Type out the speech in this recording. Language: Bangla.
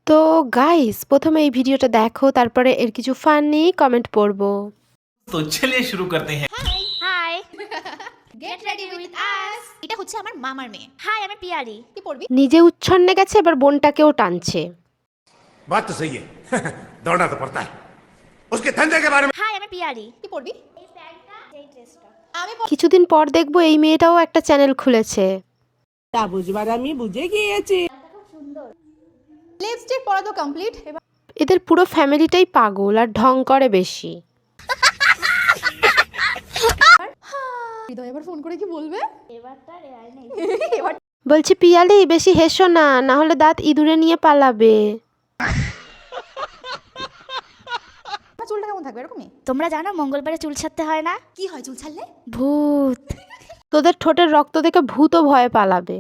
তো গাইস প্রথমে এই ভিডিওটা দেখো, তারপরে এর কিছু ফানি কমেন্ট পড়বো। तो चलिए शुरू करते हैं। Hi get ready with us. এটা হচ্ছে আমার মামার মেয়ে। হাই আমি পিয়ালি। কি পড়বি? নিজে উচ্ছন্নে গেছে, এবার বোনটাকেও টানছে। बात तो सही है दौड़ना तो पड़ता है उसके धंधे के बारे में। হাই আমি পিয়ালি। কি পড়বি? এই প্যান্টটা, এই ড্রেসটা। আমি কিছুদিন পর দেখবো এই মেয়েটাও একটা চ্যানেল খুলেছে। তা বুঝবার আমি বুঝে গিয়েছি। লিপস্টিক পরা তো কমপ্লিট। এবার এদের পুরো ফ্যামিলিটাই পাগল আর ঢং করে বেশি। হৃদয় এবার ফোন করে কি বলবে? এবারটা রেয়াই নেই। এবার বলছি পিয়ালি বেশি হেসো না, না হলে দাঁত ইঁদুরে নিয়ে পালাবে। চুলটা কেমন থাকবে এরকমই? তোমরা জানো মঙ্গলবারে চুল ছাড়তে হয় না? কি হয় চুল ছাড়লে? ভূত। তোদের ঠোঁটের রক্ত দেখে ভূতও ভয়ে পালাবে।